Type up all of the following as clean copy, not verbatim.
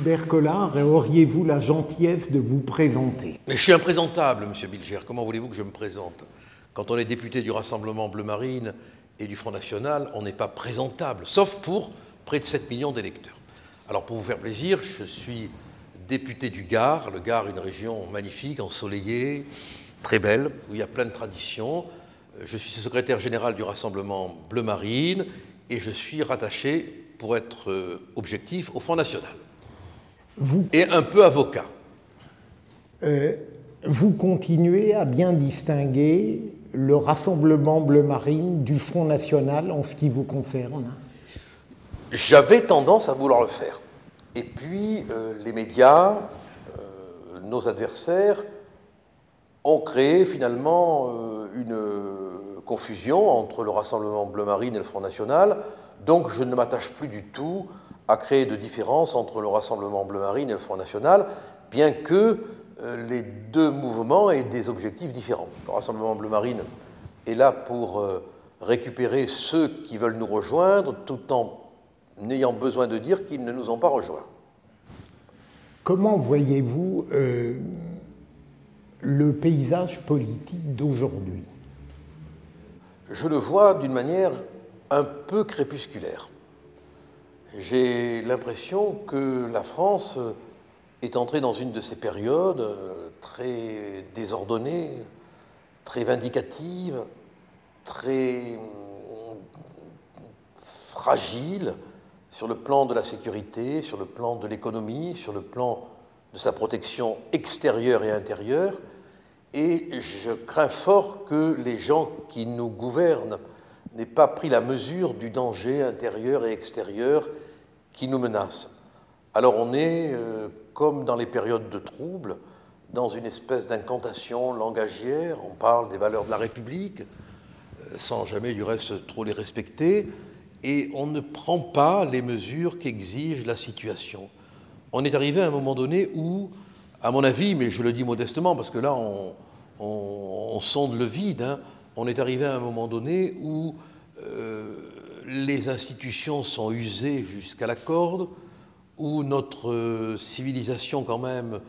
Gilbert Collard, auriez-vous la gentillesse de vous présenter? Mais je suis imprésentable, monsieur Bilger. Comment voulez-vous que je me présente? Quand on est député du Rassemblement Bleu Marine et du Front National, on n'est pas présentable, sauf pour près de 7 millions d'électeurs. Alors pour vous faire plaisir, je suis député du Gard. Le Gard, une région magnifique, ensoleillée, très belle, où il y a plein de traditions. Je suis secrétaire général du Rassemblement Bleu Marine et je suis rattaché, pour être objectif, au Front National. Et un peu avocat. Vous continuez à bien distinguer le Rassemblement Bleu Marine du Front National en ce qui vous concerne? J'avais tendance à vouloir le faire. Et puis, les médias, nos adversaires, ont créé finalement une confusion entre le Rassemblement Bleu Marine et le Front National. Donc, je ne m'attache plus du tout à créer de différence entre le Rassemblement Bleu Marine et le Front National, bien que les deux mouvements aient des objectifs différents. Le Rassemblement Bleu Marine est là pour récupérer ceux qui veulent nous rejoindre, tout en n'ayant besoin de dire qu'ils ne nous ont pas rejoints. Comment voyez-vous le paysage politique d'aujourd'hui? Je le vois d'une manière un peu crépusculaire. J'ai l'impression que la France est entrée dans une de ces périodes très désordonnées, très vindicatives, très fragiles sur le plan de la sécurité, sur le plan de l'économie, sur le plan de sa protection extérieure et intérieure. Et je crains fort que les gens qui nous gouvernent n'aient pas pris la mesure du danger intérieur et extérieur qui nous menace. Alors on est, comme dans les périodes de troubles, dans une espèce d'incantation langagière. On parle des valeurs de la République, sans jamais du reste trop les respecter, et on ne prend pas les mesures qu'exige la situation. On est arrivé à un moment donné où, à mon avis, mais je le dis modestement parce que là on sonde le vide, hein, on est arrivé à un moment donné où les institutions sont usées jusqu'à la corde, où notre civilisation quand même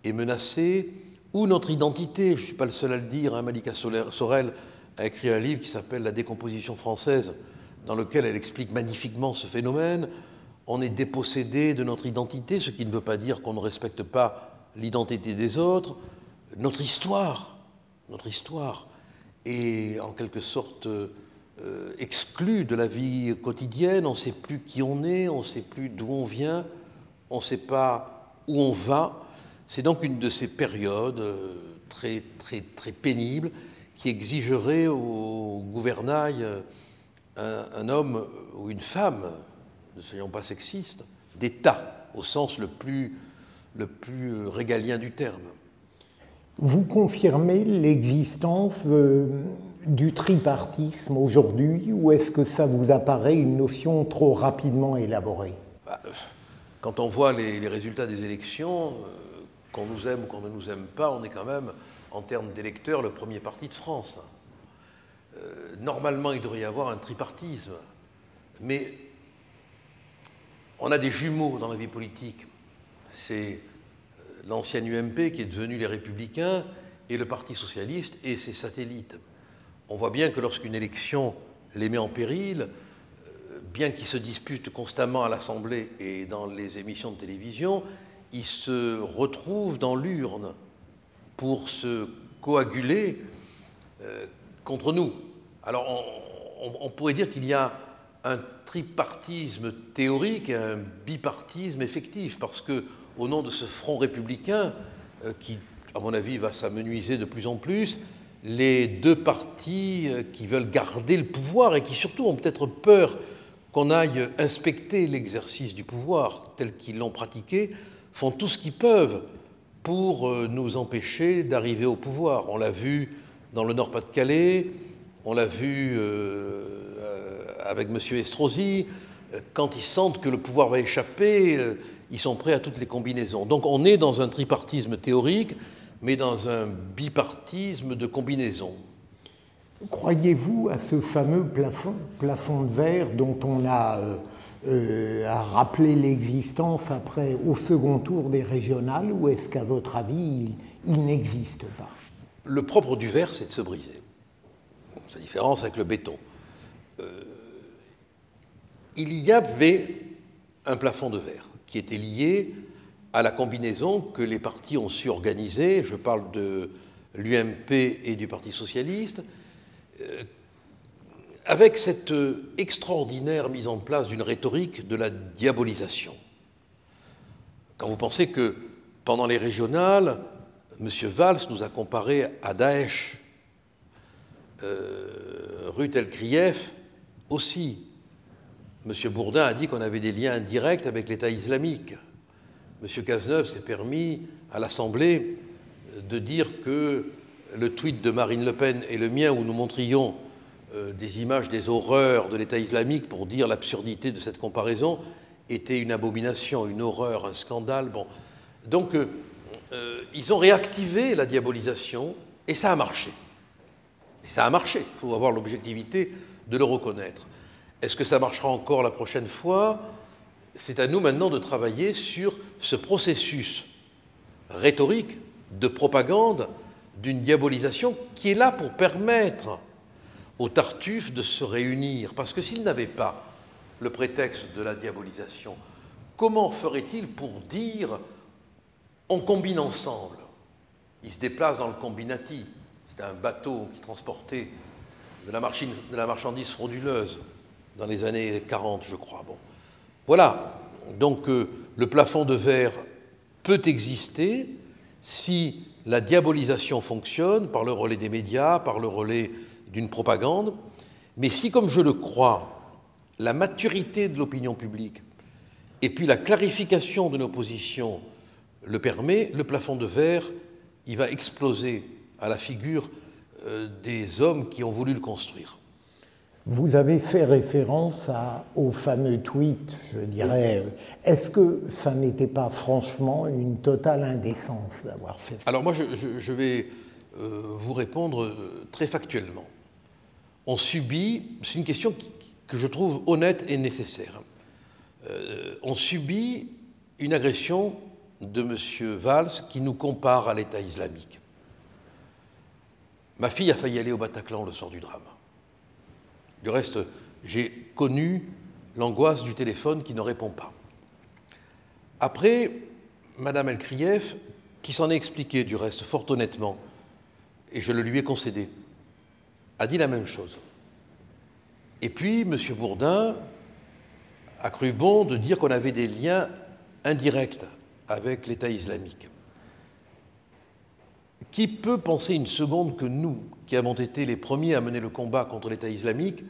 est menacée, où notre identité, je ne suis pas le seul à le dire, hein, Malika Sorel a écrit un livre qui s'appelle « La décomposition française », dans lequel elle explique magnifiquement ce phénomène. On est dépossédé de notre identité, ce qui ne veut pas dire qu'on ne respecte pas l'identité des autres. Notre histoire est en quelque sorte exclue de la vie quotidienne. On ne sait plus qui on est, on ne sait plus d'où on vient, on ne sait pas où on va. C'est donc une de ces périodes très pénibles qui exigerait au gouvernail un homme ou une femme, ne soyons pas sexistes, d'État, au sens le plus régalien du terme. Vous confirmez l'existence du tripartisme aujourd'hui, ou est-ce que ça vous apparaît une notion trop rapidement élaborée? Quand on voit les résultats des élections, qu'on nous aime ou qu'on ne nous aime pas, on est quand même, en termes d'électeurs, le premier parti de France. Normalement, il devrait y avoir un tripartisme, mais on a des jumeaux dans la vie politique. C'est l'ancienne UMP qui est devenue les Républicains et le Parti socialiste et ses satellites. On voit bien que lorsqu'une élection les met en péril, bien qu'ils se disputent constamment à l'Assemblée et dans les émissions de télévision, ils se retrouvent dans l'urne pour se coaguler contre nous. Alors on pourrait dire qu'il y a un tripartisme théorique et un bipartisme effectif, parce que au nom de ce front républicain, qui, à mon avis, va s'amenuiser de plus en plus, les deux partis qui veulent garder le pouvoir et qui surtout ont peut-être peur qu'on aille inspecter l'exercice du pouvoir tel qu'ils l'ont pratiqué, font tout ce qu'ils peuvent pour nous empêcher d'arriver au pouvoir. On l'a vu dans le Nord-Pas-de-Calais, on l'a vu avec M. Estrosi. Quand ils sentent que le pouvoir va échapper, ils sont prêts à toutes les combinaisons. Donc on est dans un tripartisme théorique, mais dans un bipartisme de combinaison. Croyez-vous à ce fameux plafond de verre dont on a a rappelé l'existence après, au second tour des régionales, ou est-ce qu'à votre avis, il n'existe pas? Le propre du verre, c'est de se briser. C'est la différence avec le béton. Il y avait un plafond de verre qui était lié à la combinaison que les partis ont su organiser. Je parle de l'UMP et du Parti socialiste, avec cette extraordinaire mise en place d'une rhétorique de la diabolisation. Quand vous pensez que pendant les régionales, M. Valls nous a comparé à Daesh, Ruth Elkrief aussi. M. Bourdin a dit qu'on avait des liens indirects avec l'État islamique. M. Cazeneuve s'est permis à l'Assemblée de dire que le tweet de Marine Le Pen et le mien, où nous montrions des images des horreurs de l'État islamique pour dire l'absurdité de cette comparaison, était une abomination, une horreur, un scandale. Bon. Donc, ils ont réactivé la diabolisation et ça a marché. Et ça a marché, il faut avoir l'objectivité de le reconnaître. Est-ce que ça marchera encore la prochaine fois? C'est à nous maintenant de travailler sur ce processus rhétorique de propagande d'une diabolisation qui est là pour permettre aux Tartuffes de se réunir. Parce que s'ils n'avaient pas le prétexte de la diabolisation, comment feraient-ils pour dire « on combine ensemble » ? Ils se déplacent dans le combinati. C'était un bateau qui transportait de la marchandise frauduleuse dans les années 40, je crois. Bon. Voilà. Donc, le plafond de verre peut exister si la diabolisation fonctionne par le relais des médias, par le relais d'une propagande, mais si, comme je le crois, la maturité de l'opinion publique et puis la clarification de nos positions le permet, le plafond de verre, il va exploser à la figure des hommes qui ont voulu le construire. Vous avez fait référence au fameux tweet, je dirais. Est-ce que ça n'était pas franchement une totale indécence d'avoir fait ça? Alors moi, je vais vous répondre très factuellement. On subit, c'est une question que je trouve honnête et nécessaire, on subit une agression de M. Valls qui nous compare à l'État islamique. Ma fille a failli aller au Bataclan le soir du drame. Du reste, j'ai connu l'angoisse du téléphone qui ne répond pas. Après, Mme Elkrief, qui s'en est expliquée du reste fort honnêtement, et je le lui ai concédé, a dit la même chose. Et puis, M. Bourdin a cru bon de dire qu'on avait des liens indirects avec l'État islamique. Qui peut penser une seconde que nous, qui avons été les premiers à mener le combat contre l'État islamique,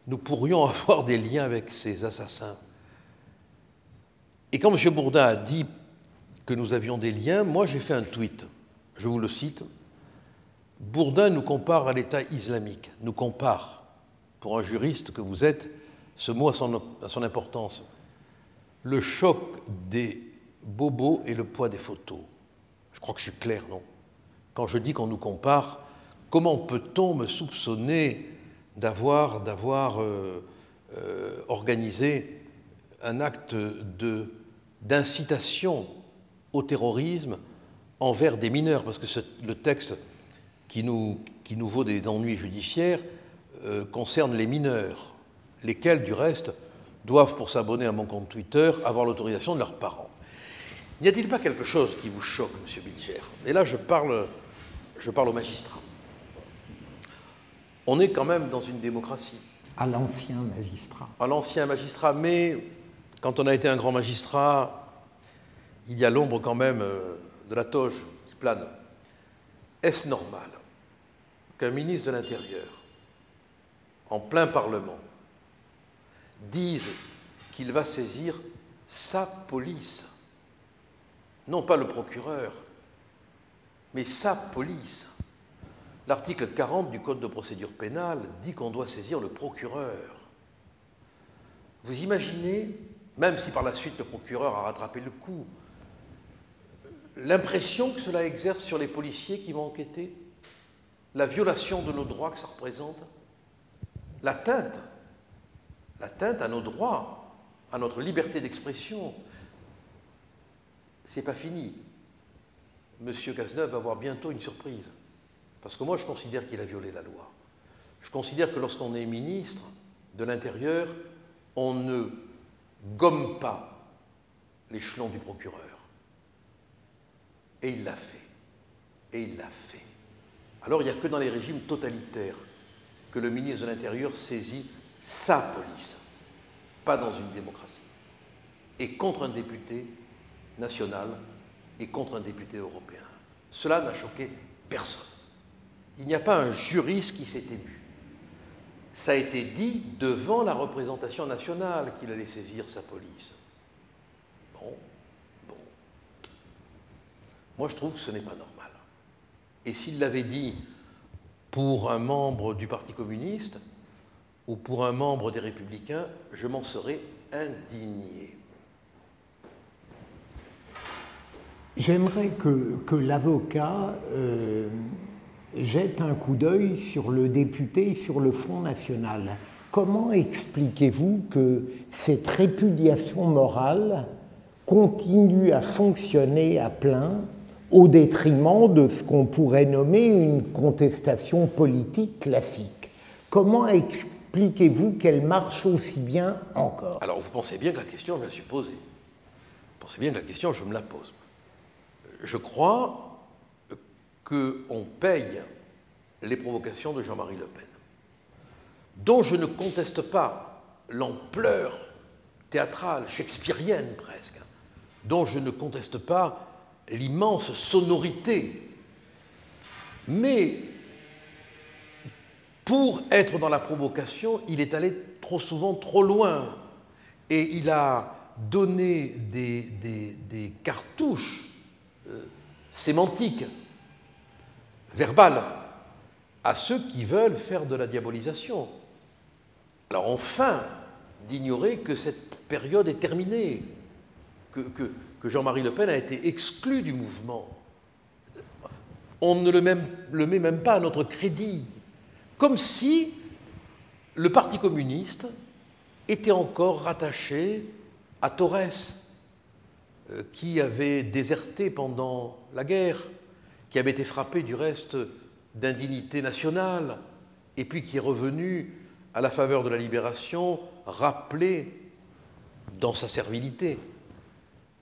nous pourrions avoir des liens avec ces assassins? Et quand M. Bourdin a dit que nous avions des liens, moi j'ai fait un tweet, je vous le cite. Bourdin nous compare à l'État islamique, nous compare, pour un juriste que vous êtes, ce mot a son importance. Le choc des bobos et le poids des photos. Je crois que je suis clair, non? Quand je dis qu'on nous compare, comment peut-on me soupçonner d'avoir organisé un acte d'incitation au terrorisme envers des mineurs? Parce que le texte qui nous vaut des ennuis judiciaires concerne les mineurs, lesquels, du reste, doivent, pour s'abonner à mon compte Twitter, avoir l'autorisation de leurs parents. N'y a-t-il pas quelque chose qui vous choque, M. Bilger? Et là, je parle aux magistrats. On est quand même dans une démocratie. À l'ancien magistrat. À l'ancien magistrat, mais quand on a été un grand magistrat, il y a l'ombre quand même de la toge qui plane. Est-ce normal qu'un ministre de l'Intérieur, en plein Parlement, dise qu'il va saisir sa police, non pas le procureur, mais sa police? L'article 40 du Code de procédure pénale dit qu'on doit saisir le procureur. Vous imaginez, même si par la suite le procureur a rattrapé le coup, l'impression que cela exerce sur les policiers qui vont enquêter, la violation de nos droits que ça représente, l'atteinte à nos droits à notre liberté d'expression, c'est pas fini. Monsieur Cazeneuve va avoir bientôt une surprise. Parce que moi, je considère qu'il a violé la loi. Je considère que lorsqu'on est ministre de l'Intérieur, on ne gomme pas l'échelon du procureur. Et il l'a fait. Et il l'a fait. Alors, il n'y a que dans les régimes totalitaires que le ministre de l'Intérieur saisit sa police, pas dans une démocratie. Et contre un député national et contre un député européen. Cela n'a choqué personne. Il n'y a pas un juriste qui s'est ému. Ça a été dit devant la représentation nationale qu'il allait saisir sa police. Bon. Moi, je trouve que ce n'est pas normal. Et s'il l'avait dit pour un membre du Parti communiste ou pour un membre des Républicains, je m'en serais indigné. J'aimerais que l'avocat jette un coup d'œil sur le député et sur le Front national. Comment expliquez-vous que cette répudiation morale continue à fonctionner à plein au détriment de ce qu'on pourrait nommer une contestation politique classique? Comment expliquez-vous qu'elle marche aussi bien encore? Alors vous pensez bien que la question, je me la suis posée. Vous pensez bien que la question, je me la pose. Je crois qu'on paye les provocations de Jean-Marie Le Pen, dont je ne conteste pas l'ampleur théâtrale, shakespearienne presque, dont je ne conteste pas l'immense sonorité. Mais pour être dans la provocation, il est allé trop souvent trop loin. Et il a donné des cartouches sémantiques, verbales, à ceux qui veulent faire de la diabolisation. Alors enfin, d'ignorer que cette période est terminée, que Jean-Marie Le Pen a été exclu du mouvement. On ne le met même pas à notre crédit. Comme si le Parti communiste était encore rattaché à Torres, qui avait déserté pendant la guerre, qui avait été frappé du reste d'indignité nationale, et puis qui est revenu à la faveur de la libération, rappelé dans sa servilité,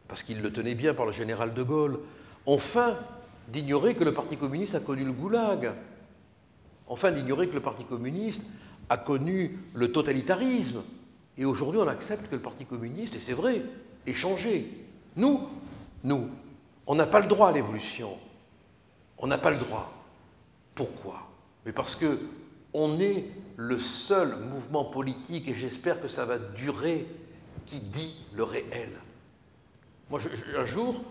parce qu'il le tenait bien par le général de Gaulle. Enfin, d'ignorer que le Parti communiste a connu le goulag. Enfin, d'ignorer que le Parti communiste a connu le totalitarisme. Et aujourd'hui, on accepte que le Parti communiste, et c'est vrai, ait changé. Nous, on n'a pas le droit à l'évolution. On n'a pas le droit. Pourquoi? Mais parce qu'on est le seul mouvement politique, et j'espère que ça va durer, qui dit le réel. Moi, un jour,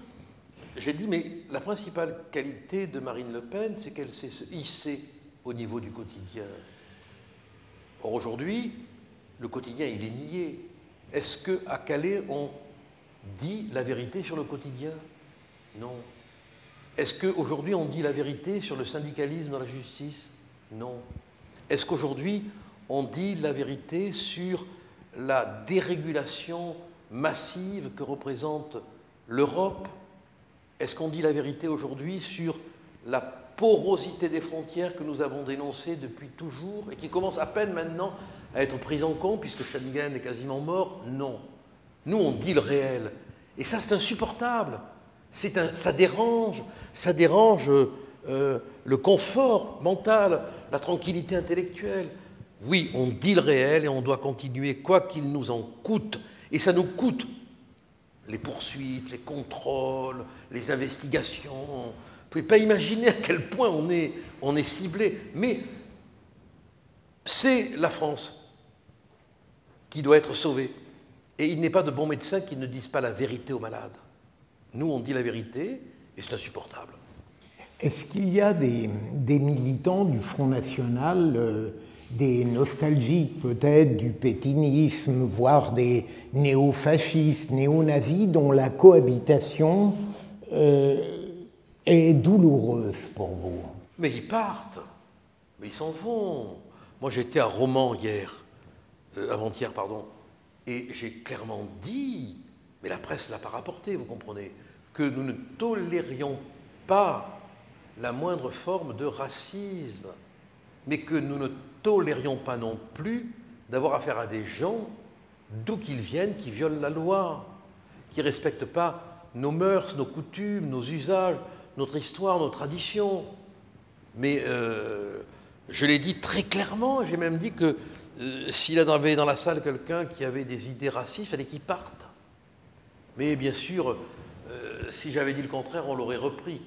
j'ai dit, mais la principale qualité de Marine Le Pen, c'est qu'elle sait se hisser au niveau du quotidien. Or, aujourd'hui, le quotidien, il est nié. Est-ce qu'à Calais, on dit la vérité sur le quotidien? Non. Est-ce qu'aujourd'hui, on dit la vérité sur le syndicalisme dans la justice? Non. Est-ce qu'aujourd'hui, on dit la vérité sur la dérégulation massive que représente l'Europe? Est-ce qu'on dit la vérité aujourd'hui sur la porosité des frontières que nous avons dénoncée depuis toujours et qui commence à peine maintenant à être prise en compte puisque Schengen est quasiment mort? Non. Nous, on dit le réel. Et ça, c'est insupportable. Ça dérange le confort mental, la tranquillité intellectuelle. Oui, on dit le réel et on doit continuer, quoi qu'il nous en coûte. Et ça nous coûte les poursuites, les contrôles, les investigations. Vous ne pouvez pas imaginer à quel point on est ciblé. Mais c'est la France qui doit être sauvée. Et il n'est pas de bons médecins qui ne disent pas la vérité aux malades. Nous, on dit la vérité et c'est insupportable. Est-ce qu'il y a des militants du Front National, des nostalgiques peut-être du pétinisme, voire des néo-fascistes, néo-nazis, dont la cohabitation est douloureuse pour vous? Mais ils partent, mais ils s'en vont. Moi, j'étais à Romans avant-hier, pardon. Et j'ai clairement dit, mais la presse ne l'a pas rapporté, vous comprenez, que nous ne tolérions pas la moindre forme de racisme, mais que nous ne tolérions pas non plus d'avoir affaire à des gens, d'où qu'ils viennent, qui violent la loi, qui ne respectent pas nos mœurs, nos coutumes, nos usages, notre histoire, nos traditions. Mais je l'ai dit très clairement, j'ai même dit que s'il avait dans la salle quelqu'un qui avait des idées racistes, il fallait qu'il parte. Mais bien sûr, si j'avais dit le contraire, on l'aurait repris.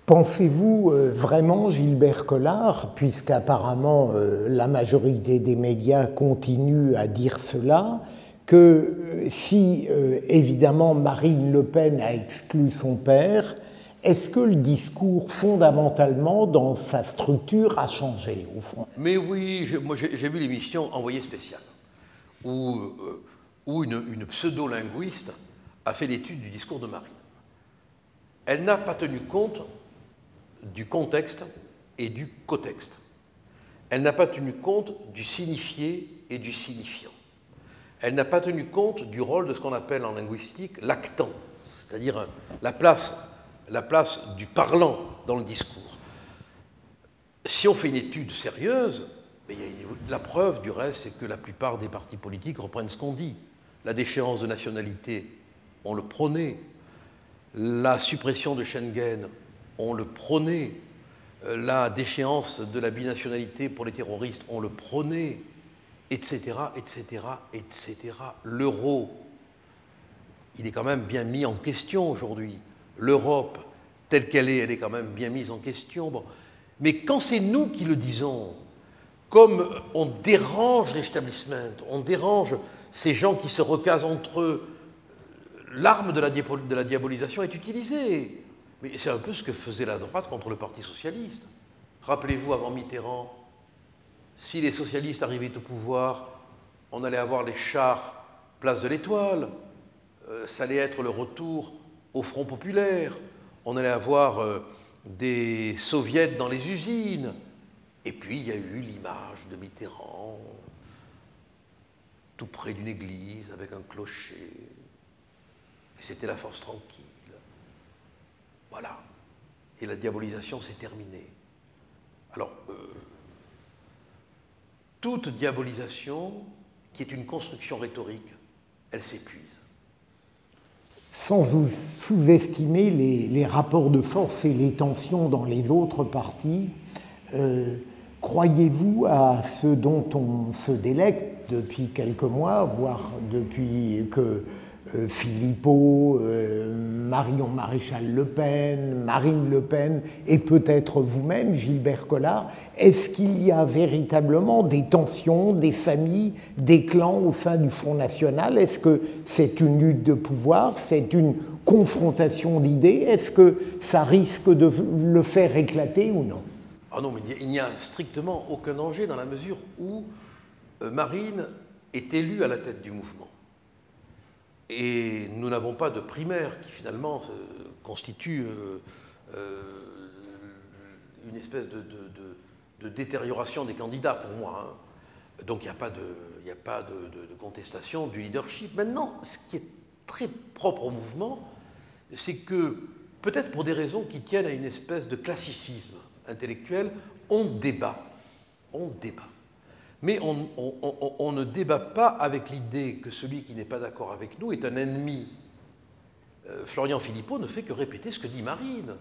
Pensez-vous vraiment, Gilbert Collard, puisqu'apparemment la majorité des médias continue à dire cela, que si évidemment Marine Le Pen a exclu son père, est-ce que le discours fondamentalement dans sa structure a changé au fond? Mais oui, moi j'ai vu l'émission Envoyé spécial, où une pseudo-linguiste a fait l'étude du discours de Marine. Elle n'a pas tenu compte du contexte et du cotexte. Elle n'a pas tenu compte du signifié et du signifiant. Elle n'a pas tenu compte du rôle de ce qu'on appelle en linguistique l'actant, c'est-à-dire la place du parlant dans le discours. Si on fait une étude sérieuse, la preuve du reste, c'est que la plupart des partis politiques reprennent ce qu'on dit. La déchéance de nationalité, on le prônait. La suppression de Schengen, on le prônait. La déchéance de la binationalité pour les terroristes, on le prônait, etc., etc., etc. L'euro, il est quand même bien mis en question aujourd'hui. L'Europe, telle qu'elle est, elle est quand même bien mise en question. Bon. Mais quand c'est nous qui le disons, comme on dérange l'establishment, on dérange ces gens qui se recasent entre eux, l'arme de la diabolisation est utilisée. Mais c'est un peu ce que faisait la droite contre le Parti socialiste. Rappelez-vous, avant Mitterrand, si les socialistes arrivaient au pouvoir, on allait avoir les chars place de l'Étoile, ça allait être le retour au Front populaire, on allait avoir des soviets dans les usines. Et puis il y a eu l'image de Mitterrand, tout près d'une église, avec un clocher. Et c'était la force tranquille. Voilà. Et la diabolisation s'est terminée. Alors, toute diabolisation, qui est une construction rhétorique, elle s'épuise. Sans sous-estimer les rapports de force et les tensions dans les autres partis, croyez-vous à ce dont on se délecte depuis quelques mois, voire depuis que Philippot, Marion Maréchal Le Pen, Marine Le Pen et peut-être vous-même, Gilbert Collard, est-ce qu'il y a véritablement des tensions, des familles, des clans au sein du Front National? Est-ce que c'est une lutte de pouvoir? C'est une confrontation d'idées? Est-ce que ça risque de le faire éclater ou non? Ah non, mais il n'y a strictement aucun danger dans la mesure où Marine est élue à la tête du mouvement. Et nous n'avons pas de primaire qui finalement constitue une espèce de détérioration des candidats pour moi. Hein. Donc il n'y a pas de contestation du leadership. Maintenant, ce qui est très propre au mouvement, c'est que peut-être pour des raisons qui tiennent à une espèce de classicisme intellectuel, on débat. On débat. Mais on ne débat pas avec l'idée que celui qui n'est pas d'accord avec nous est un ennemi. Florian Philippot ne fait que répéter ce que dit Marine.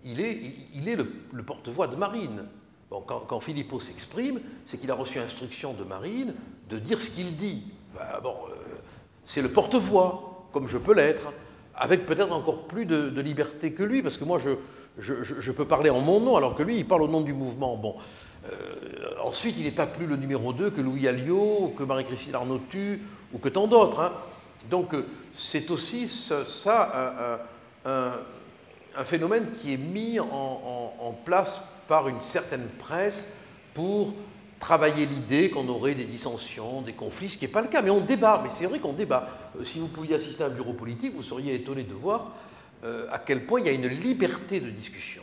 Il est le porte-voix de Marine. Bon, quand Philippot s'exprime, c'est qu'il a reçu instruction de Marine de dire ce qu'il dit. C'est le porte-voix, comme je peux l'être, avec peut-être encore plus de liberté que lui, parce que moi, je peux parler en mon nom, alors que lui, il parle au nom du mouvement. Bon. Ensuite, il n'est pas plus le numéro 2 que Louis Alliot, que Marie-Christine Arnautu, ou que tant d'autres. Hein. Donc, c'est aussi ça un phénomène qui est mis en place par une certaine presse pour travailler l'idée qu'on aurait des dissensions, des conflits, ce qui n'est pas le cas. Mais on débat, mais c'est vrai qu'on débat. Si vous pouviez assister à un bureau politique, vous seriez étonné de voir à quel point il y a une liberté de discussion.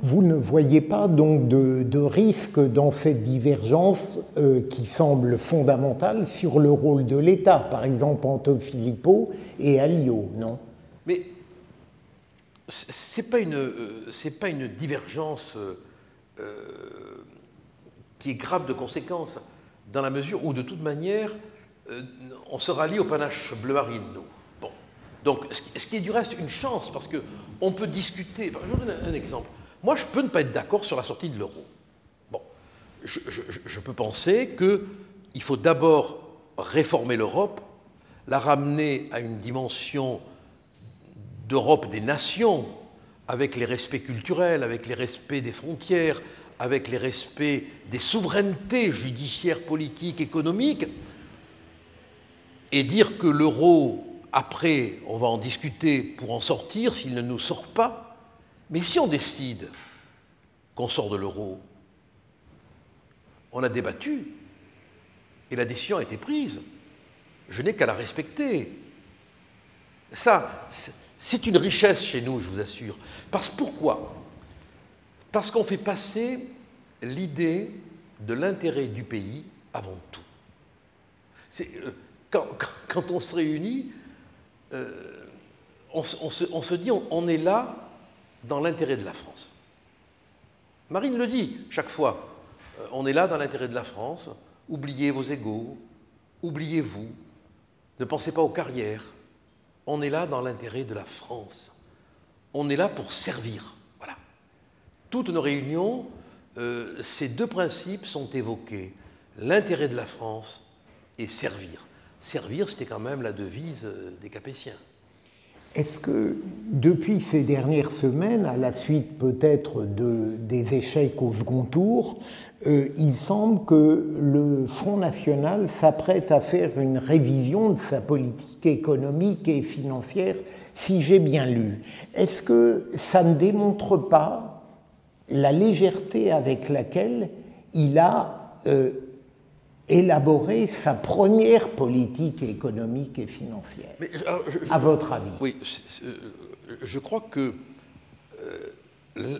Vous ne voyez pas donc de risque dans cette divergence qui semble fondamentale sur le rôle de l'État, par exemple entre Filippo et Alliot, non? Mais c'est pas une divergence qui est grave de conséquences, dans la mesure où, de toute manière, on se rallie au panache bleu marine, nous. Bon. Donc, ce qui est du reste une chance, parce qu'on peut discuter. Je vous donne un exemple. Moi, je peux ne pas être d'accord sur la sortie de l'euro. Bon, je peux penser qu'il faut d'abord réformer l'Europe, la ramener à une dimension d'Europe des nations, avec les respects culturels, avec les respects des frontières, avec les respects des souverainetés judiciaires, politiques, économiques, et dire que l'euro, après, on va en discuter pour en sortir, s'il ne nous sort pas. Mais si on décide qu'on sort de l'euro, on a débattu et la décision a été prise. Je n'ai qu'à la respecter. Ça, c'est une richesse chez nous, je vous assure. Pourquoi? Parce qu'on fait passer l'idée de l'intérêt du pays avant tout. Quand on se réunit, on se dit on est là dans l'intérêt de la France. Marine le dit chaque fois, on est là dans l'intérêt de la France, oubliez vos égos, oubliez-vous, ne pensez pas aux carrières, on est là dans l'intérêt de la France, on est là pour servir, voilà. Toutes nos réunions, ces deux principes sont évoqués, l'intérêt de la France et servir. Servir, c'était quand même la devise des Capétiens. Est-ce que, depuis ces dernières semaines, à la suite peut-être des échecs au second tour, il semble que le Front National s'apprête à faire une révision de sa politique économique et financière, si j'ai bien lu. Est-ce que ça ne démontre pas la légèreté avec laquelle il a élaborer sa première politique économique et financière, à votre avis? Oui, je crois que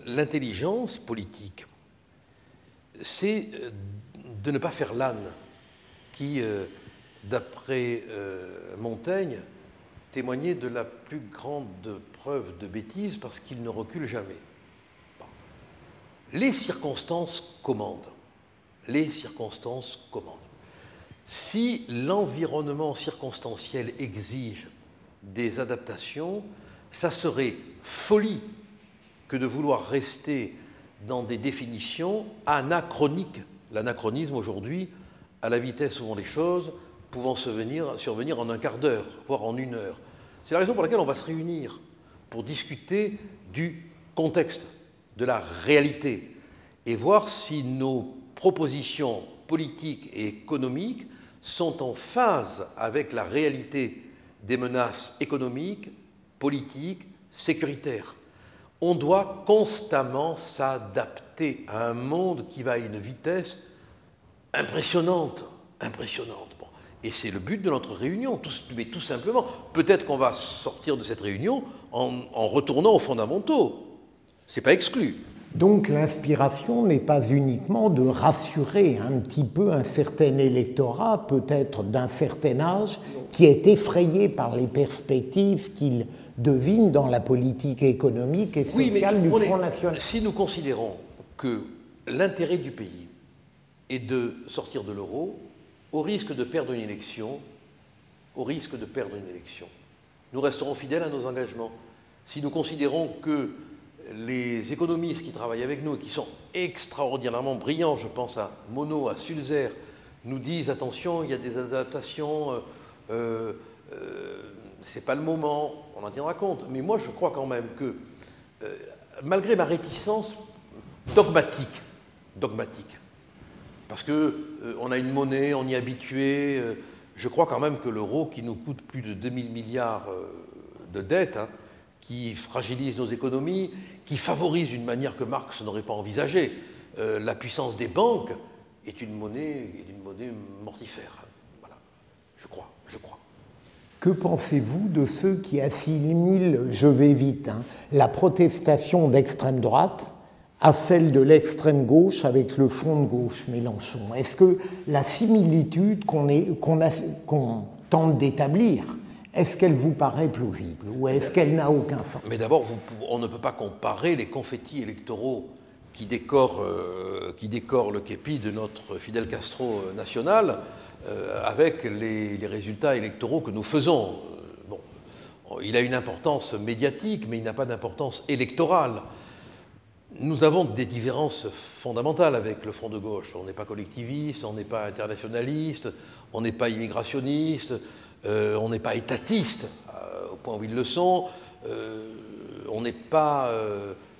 l'intelligence politique, c'est de ne pas faire l'âne qui, d'après Montaigne, témoignait de la plus grande preuve de bêtise parce qu'il ne recule jamais. Bon. Les circonstances commandent. Les circonstances commandent. Si l'environnement circonstanciel exige des adaptations, ça serait folie que de vouloir rester dans des définitions anachroniques. L'anachronisme aujourd'hui, à la vitesse où vont les choses, pouvant survenir en un quart d'heure, voire en une heure. C'est la raison pour laquelle on va se réunir, pour discuter du contexte, de la réalité, et voir si nos propositions politiques et économiques sont en phase avec la réalité des menaces économiques, politiques, sécuritaires. On doit constamment s'adapter à un monde qui va à une vitesse impressionnante, impressionnante. Bon. Et c'est le but de notre réunion, mais tout simplement. Peut-être qu'on va sortir de cette réunion en retournant aux fondamentaux. Ce n'est pas exclu. Donc l'inspiration n'est pas uniquement de rassurer un petit peu un certain électorat, peut-être d'un certain âge, qui est effrayé par les perspectives qu'il devine dans la politique économique et sociale du Front National. Si nous considérons que l'intérêt du pays est de sortir de l'euro, au risque de perdre une élection, nous resterons fidèles à nos engagements. Si nous considérons que les économistes qui travaillent avec nous et qui sont extraordinairement brillants, je pense à Monod, à Sulzer, nous disent attention, il y a des adaptations, c'est pas le moment, on en tiendra compte. Mais moi, je crois quand même que, malgré ma réticence dogmatique, parce qu'on a une monnaie, on y est habitué, je crois quand même que l'euro, qui nous coûte plus de 2000 milliards de dettes, hein, qui fragilise nos économies, qui favorise d'une manière que Marx n'aurait pas envisagée la puissance des banques, est une monnaie mortifère. Voilà, je crois. Que pensez-vous de ceux qui assimilent, je vais vite, la protestation d'extrême droite à celle de l'extrême gauche avec le front de gauche, Mélenchon. Est-ce que la similitude qu'on tente d'établir, est-ce qu'elle vous paraît plausible ou est-ce qu'elle n'a aucun sens? Mais d'abord, on ne peut pas comparer les confettis électoraux qui décorent le képi de notre Fidel Castro national avec les résultats électoraux que nous faisons. Bon, il a une importance médiatique, mais il n'a pas d'importance électorale. Nous avons des différences fondamentales avec le Front de gauche. On n'est pas collectiviste, on n'est pas internationaliste, on n'est pas immigrationniste, on n'est pas étatiste, au point où ils le sont. On n'est pas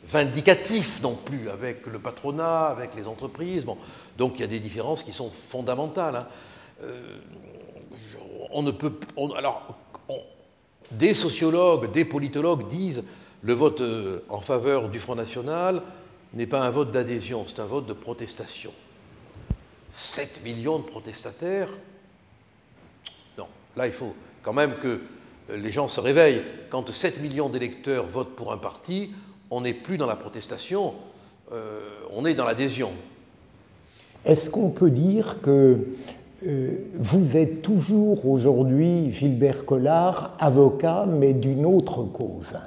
vindicatif non plus avec le patronat, avec les entreprises. Bon. Donc il y a des différences qui sont fondamentales. Hein. On ne peut... des sociologues, des politologues disent le vote en faveur du Front National n'est pas un vote d'adhésion, c'est un vote de protestation. 7 millions de protestataires? Non, là il faut quand même que les gens se réveillent. Quand 7 millions d'électeurs votent pour un parti, on n'est plus dans la protestation, on est dans l'adhésion. Est-ce qu'on peut dire que vous êtes toujours aujourd'hui, Gilbert Collard, avocat, mais d'une autre cause?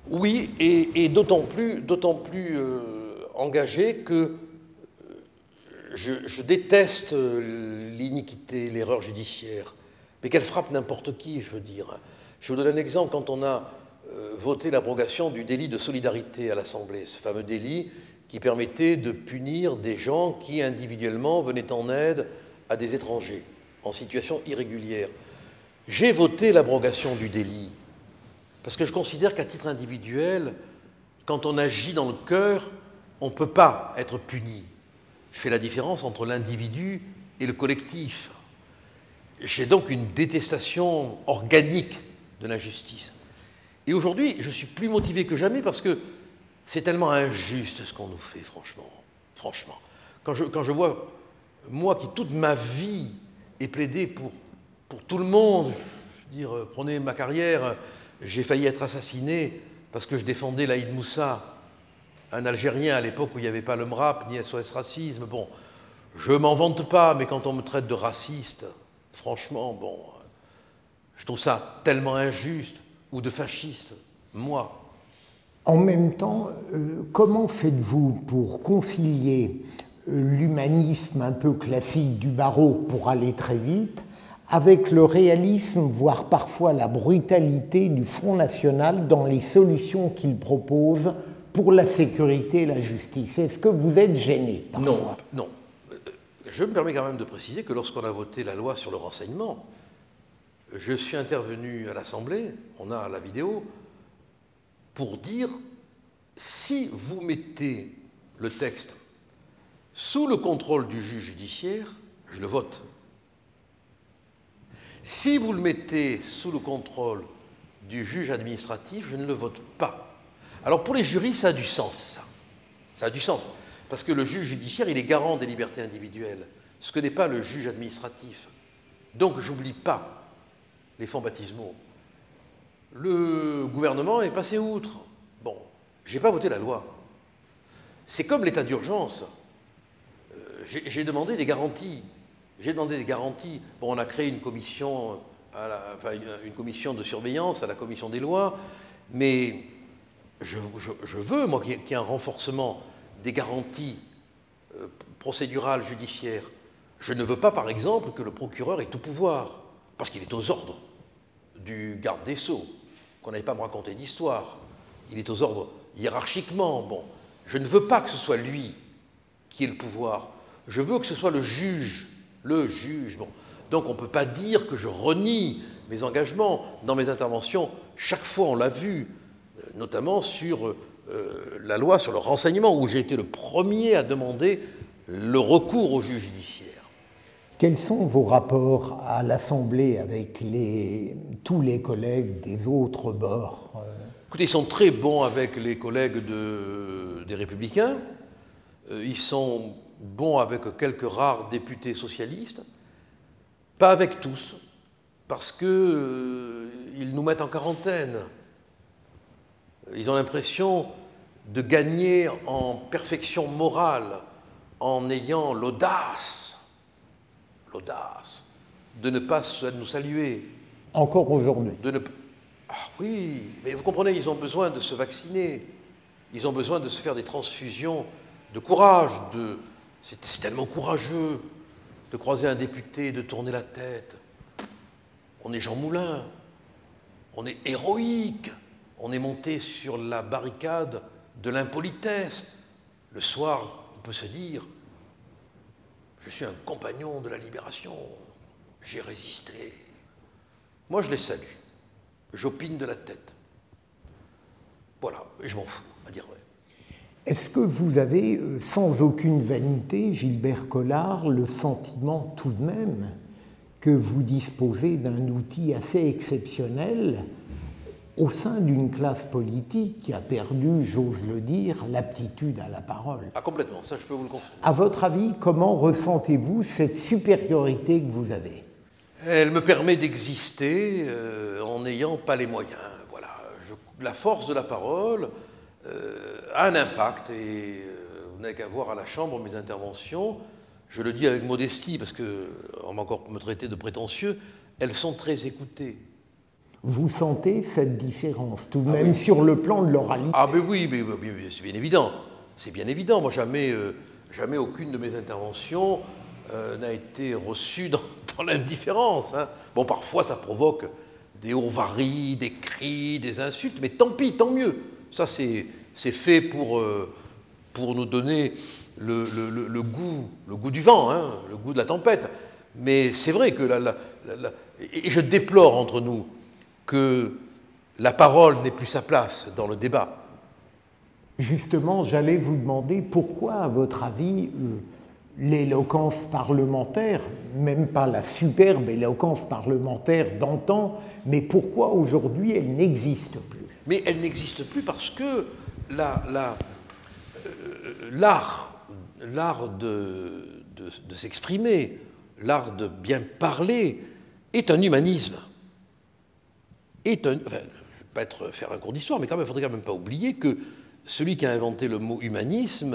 Oui, et d'autant plus engagé que je déteste l'iniquité, l'erreur judiciaire, mais qu'elle frappe n'importe qui, je veux dire. Je vous donne un exemple. Quand on a voté l'abrogation du délit de solidarité à l'Assemblée, ce fameux délit qui permettait de punir des gens qui individuellement venaient en aide à des étrangers en situation irrégulière, j'ai voté l'abrogation du délit. Parce que je considère qu'à titre individuel, quand on agit dans le cœur, on ne peut pas être puni. Je fais la différence entre l'individu et le collectif. J'ai donc une détestation organique de l'injustice. Et aujourd'hui, je suis plus motivé que jamais parce que c'est tellement injuste ce qu'on nous fait, franchement. Franchement. Quand je vois, moi qui toute ma vie ai plaidé pour tout le monde, je veux dire, prenez ma carrière... J'ai failli être assassiné parce que je défendais Laïd Moussa, un Algérien à l'époque où il n'y avait pas le MRAP ni SOS Racisme. Bon, je m'en vante pas, mais quand on me traite de raciste, franchement, bon, je trouve ça tellement injuste, ou de fasciste, moi. En même temps, comment faites-vous pour concilier l'humanisme un peu classique du barreau pour aller très vite avec le réalisme, voire parfois la brutalité du Front National dans les solutions qu'il propose pour la sécurité et la justice? Est-ce que vous êtes gêné parfois? Non. Je me permets quand même de préciser que lorsqu'on a voté la loi sur le renseignement, je suis intervenu à l'Assemblée, on a la vidéo, pour dire si vous mettez le texte sous le contrôle du juge judiciaire, je le vote. Si vous le mettez sous le contrôle du juge administratif, je ne le vote pas. Alors pour les jurys, ça a du sens, ça. Ça a du sens. Parce que le juge judiciaire, il est garant des libertés individuelles, ce que n'est pas le juge administratif. Donc j'oublie pas les fonds baptismaux. Le gouvernement est passé outre. Bon, je n'ai pas voté la loi. C'est comme l'état d'urgence. J'ai demandé des garanties. Bon, on a créé une commission, une commission de surveillance à la commission des lois, mais je veux, moi, qu'il y ait un renforcement des garanties procédurales, judiciaires. Je ne veux pas, par exemple, que le procureur ait tout pouvoir, parce qu'il est aux ordres du garde des Sceaux, qu'on n'aille pas me raconter d'histoire. Il est aux ordres hiérarchiquement. Bon, je ne veux pas que ce soit lui qui ait le pouvoir. Je veux que ce soit le juge. Bon. Donc on ne peut pas dire que je renie mes engagements. Dans mes interventions, chaque fois on l'a vu, notamment sur la loi sur le renseignement, où j'ai été le premier à demander le recours au juge judiciaire. Quels sont vos rapports à l'Assemblée avec tous les collègues des autres bords? Écoutez, ils sont très bons avec les collègues des Républicains. Ils sont bons avec quelques rares députés socialistes. Pas avec tous, parce qu'ils nous mettent en quarantaine. Ils ont l'impression de gagner en perfection morale en ayant l'audace de ne pas nous saluer. Encore aujourd'hui. Ah oui, mais vous comprenez, ils ont besoin de se vacciner, ils ont besoin de se faire des transfusions de courage. C'est tellement courageux de croiser un député, de tourner la tête. On est Jean Moulin, on est héroïque, on est monté sur la barricade de l'impolitesse. Le soir, on peut se dire, je suis un compagnon de la libération, j'ai résisté. Moi, je les salue, j'opine de la tête. Voilà, et je m'en fous, à dire vrai. Est-ce que vous avez, sans aucune vanité, Gilbert Collard, le sentiment tout de même que vous disposez d'un outil assez exceptionnel au sein d'une classe politique qui a perdu, j'ose le dire, l'aptitude à la parole? Ah, complètement, ça je peux vous le confirmer. À votre avis, comment ressentez-vous cette supériorité que vous avez? Elle me permet d'exister en n'ayant pas les moyens. Voilà. La force de la parole a un impact, et vous n'avez qu'à voir à la Chambre mes interventions. Je le dis avec modestie, parce qu'on va encore me traiter de prétentieux, elles sont très écoutées. Vous sentez cette différence, tout de même, oui, sur le plan de l'oralité? Ah mais oui, c'est bien évident. C'est bien évident. Moi, jamais aucune de mes interventions n'a été reçue dans l'indifférence. Hein. Bon, parfois, ça provoque des hourvaries, des cris, des insultes, mais tant pis, tant mieux. Ça, c'est fait pour nous donner le goût du vent, hein, le goût de la tempête. Mais c'est vrai que et je déplore entre nous que la parole n'ait plus sa place dans le débat. Justement, j'allais vous demander pourquoi, à votre avis, l'éloquence parlementaire, même pas la superbe éloquence parlementaire d'antan, mais pourquoi aujourd'hui elle n'existe plus? Mais elle n'existe plus parce que l'art de s'exprimer, l'art de bien parler est un humanisme. Je ne vais pas faire un cours d'histoire, mais quand même, il ne faudrait quand même pas oublier que celui qui a inventé le mot humaniste,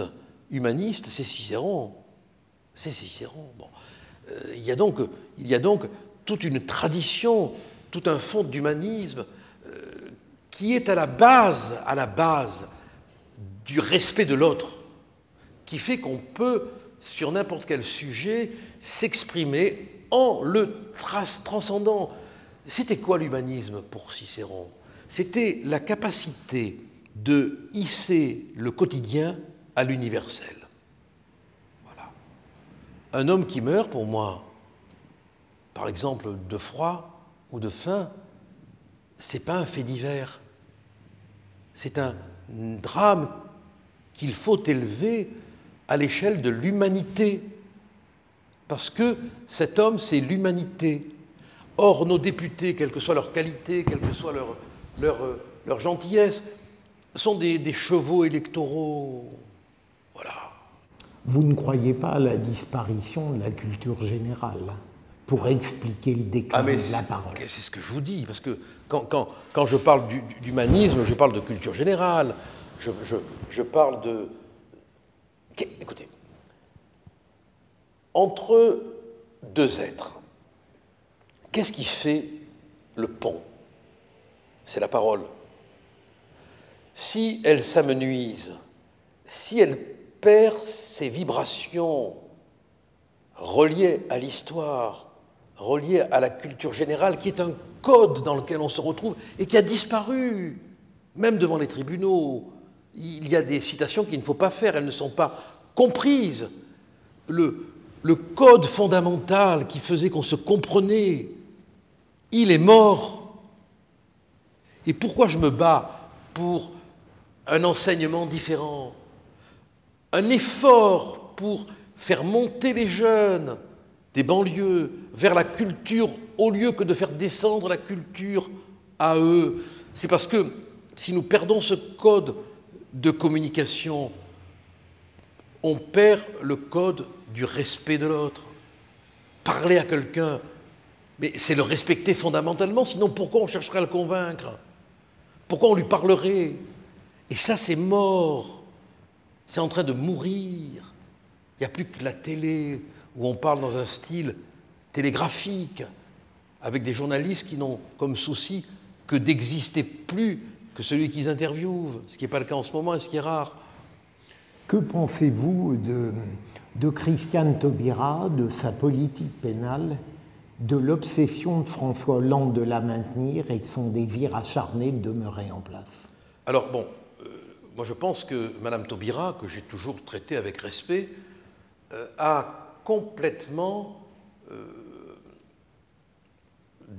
c'est Cicéron. C'est Cicéron. Bon. Il y a donc toute une tradition, tout un fond d'humanisme qui est à la base du respect de l'autre, qui fait qu'on peut, sur n'importe quel sujet, s'exprimer en le transcendant. C'était quoi l'humanisme pour Cicéron? C'était la capacité de hisser le quotidien à l'universel. Voilà. Un homme qui meurt, pour moi, par exemple de froid ou de faim, c'est pas un fait divers. C'est un drame qu'il faut élever à l'échelle de l'humanité. Parce que cet homme, c'est l'humanité. Or, nos députés, quelle que soit leur qualité, quelle que soit leur gentillesse, sont des chevaux électoraux. Voilà. Vous ne croyez pas à la disparition de la culture générale pour expliquer le déclin de la parole? C'est ce que je vous dis, parce que quand je parle d'humanisme, je parle de culture générale, je parle de... Écoutez, entre deux êtres, qu'est-ce qui fait le pont? C'est la parole. Si elle s'amenuise, si elle perd ses vibrations reliées à l'histoire, reliées à la culture générale, qui est un code dans lequel on se retrouve et qui a disparu, même devant les tribunaux. Il y a des citations qu'il ne faut pas faire, elles ne sont pas comprises. Le code fondamental qui faisait qu'on se comprenait, il est mort. Et pourquoi je me bats pour un enseignement différent, un effort pour faire monter les jeunes des banlieues vers la culture au lieu que de faire descendre la culture à eux? C'est parce que si nous perdons ce code de communication, on perd le code du respect de l'autre. Parler à quelqu'un, mais c'est le respecter fondamentalement, sinon pourquoi on chercherait à le convaincre? Pourquoi on lui parlerait? Et ça, c'est mort. C'est en train de mourir. Il n'y a plus que la télé où on parle dans un style télégraphique, avec des journalistes qui n'ont comme souci que d'exister plus que celui qu'ils interviewent, ce qui n'est pas le cas en ce moment et ce qui est rare. Que pensez-vous de Christiane Taubira, de sa politique pénale, de l'obsession de François Hollande de la maintenir et de son désir acharné de demeurer en place? Alors bon, moi je pense que Mme Taubira, que j'ai toujours traitée avec respect, a complètement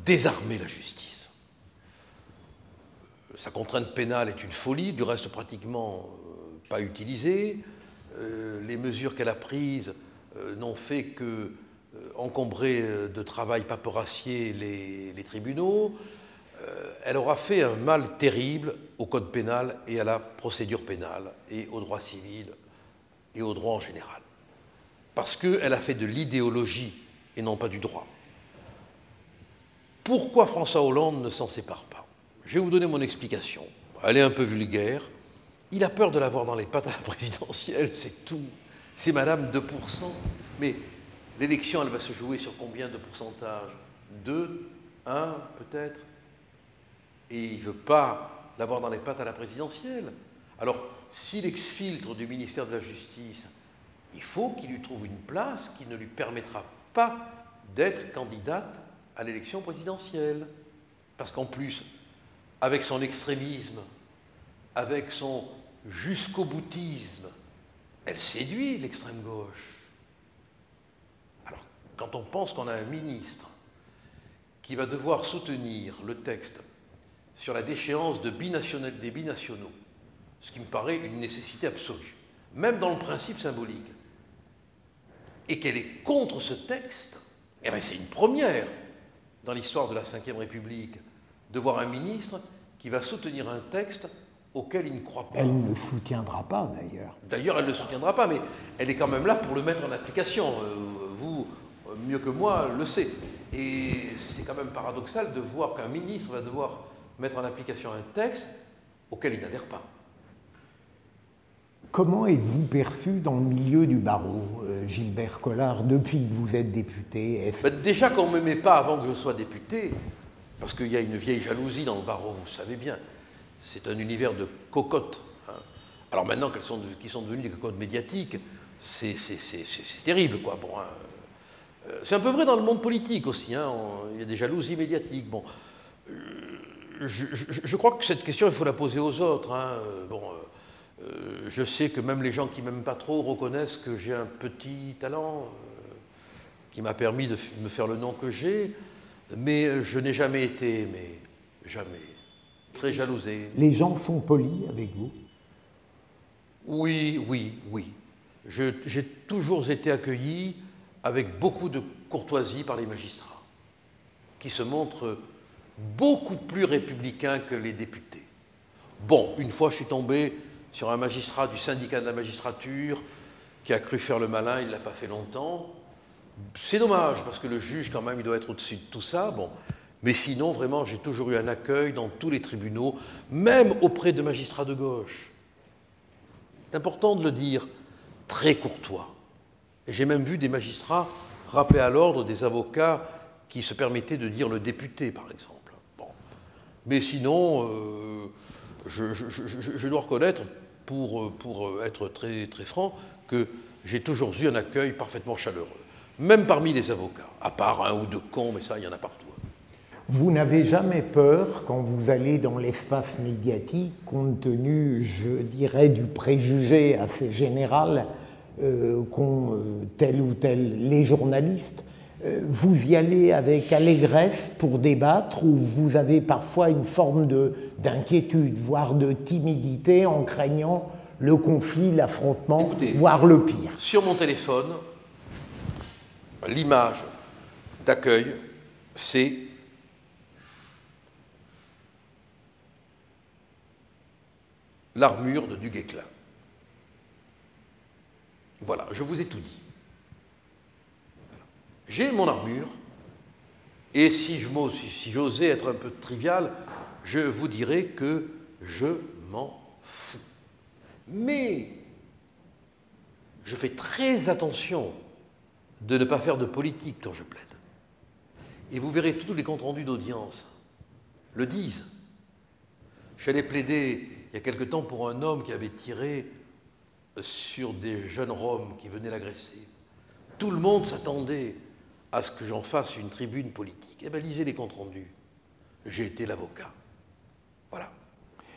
désarmé la justice. Sa contrainte pénale est une folie, du reste pratiquement pas utilisée. Les mesures qu'elle a prises n'ont fait que encombrer de travail paperassier les tribunaux. Elle aura fait un mal terrible au code pénal et à la procédure pénale et au droit civil et au droit en général. Parce qu'elle a fait de l'idéologie et non pas du droit. Pourquoi François Hollande ne s'en sépare pas? Je vais vous donner mon explication. Elle est un peu vulgaire. Il a peur de l'avoir dans les pattes à la présidentielle, c'est tout. C'est Madame 2%. Mais l'élection, elle va se jouer sur combien de pourcentage? 2, 1 peut-être? Et il ne veut pas l'avoir dans les pattes à la présidentielle. Alors, s'il exfiltre du ministère de la Justice, il faut qu'il lui trouve une place qui ne lui permettra pas d'être candidate à l'élection présidentielle. Parce qu'en plus, avec son extrémisme, avec son jusqu'au boutisme, elle séduit l'extrême gauche. Alors, quand on pense qu'on a un ministre qui va devoir soutenir le texte sur la déchéance des binationaux, ce qui me paraît une nécessité absolue, même dans le principe symbolique, et qu'elle est contre ce texte, eh bien c'est une première dans l'histoire de la Ve République, de voir un ministre qui va soutenir un texte auquel il ne croit pas. Elle ne soutiendra pas, d'ailleurs. D'ailleurs, elle ne le soutiendra pas, mais elle est quand même là pour le mettre en application. Vous, mieux que moi, le savez. Et c'est quand même paradoxal de voir qu'un ministre va devoir mettre en application un texte auquel il n'adhère pas. Comment êtes-vous perçu dans le milieu du barreau, Gilbert Collard, depuis que vous êtes député? Déjà qu'on ne me met pas avant que je sois député, parce qu'il y a une vieille jalousie dans le barreau, vous savez bien. C'est un univers de cocottes. Hein. Alors maintenant qu'ils sont devenus des cocottes médiatiques, c'est terrible, quoi. Bon, hein. C'est un peu vrai dans le monde politique aussi. Hein. Il y a des jalousies médiatiques. Bon, je crois que cette question, il faut la poser aux autres. Hein. Bon, je sais que même les gens qui ne m'aiment pas trop reconnaissent que j'ai un petit talent qui m'a permis de me faire le nom que j'ai, mais je n'ai jamais été, mais jamais, très jalousé. Les gens sont polis avec vous? Oui, oui, oui. J'ai toujours été accueilli avec beaucoup de courtoisie par les magistrats, qui se montrent beaucoup plus républicains que les députés. Bon, une fois je suis tombé sur un magistrat du syndicat de la magistrature qui a cru faire le malin, il ne l'a pas fait longtemps. C'est dommage, parce que le juge, quand même, il doit être au-dessus de tout ça. Bon. Mais sinon, vraiment, j'ai toujours eu un accueil dans tous les tribunaux, même auprès de magistrats de gauche. C'est important de le dire, très courtois. Et j'ai même vu des magistrats rappeler à l'ordre des avocats qui se permettaient de dire le député, par exemple. Bon. Mais sinon, je dois reconnaître, pour être très, très franc, que j'ai toujours eu un accueil parfaitement chaleureux. Même parmi les avocats, à part un ou deux cons, mais ça, il y en a partout. Vous n'avez jamais peur, quand vous allez dans l'espace médiatique, compte tenu, je dirais, du préjugé assez général qu'ont tel ou tel les journalistes, vous y allez avec allégresse pour débattre, ou vous avez parfois une forme d'inquiétude, voire de timidité, en craignant le conflit, l'affrontement, voire le pire? Sur mon téléphone, l'image d'accueil, c'est l'armure de Duguay-Clin. Voilà, je vous ai tout dit. J'ai mon armure, et si j'osais être un peu trivial, je vous dirais que je m'en fou. Mais je fais très attention de ne pas faire de politique quand je plaide. Et vous verrez, tous les comptes rendus d'audience le disent. Je suis allé plaider il y a quelque temps pour un homme qui avait tiré sur des jeunes Roms qui venaient l'agresser. Tout le monde s'attendait à ce que j'en fasse une tribune politique. Eh bien, lisez les comptes rendus. J'ai été l'avocat. Voilà.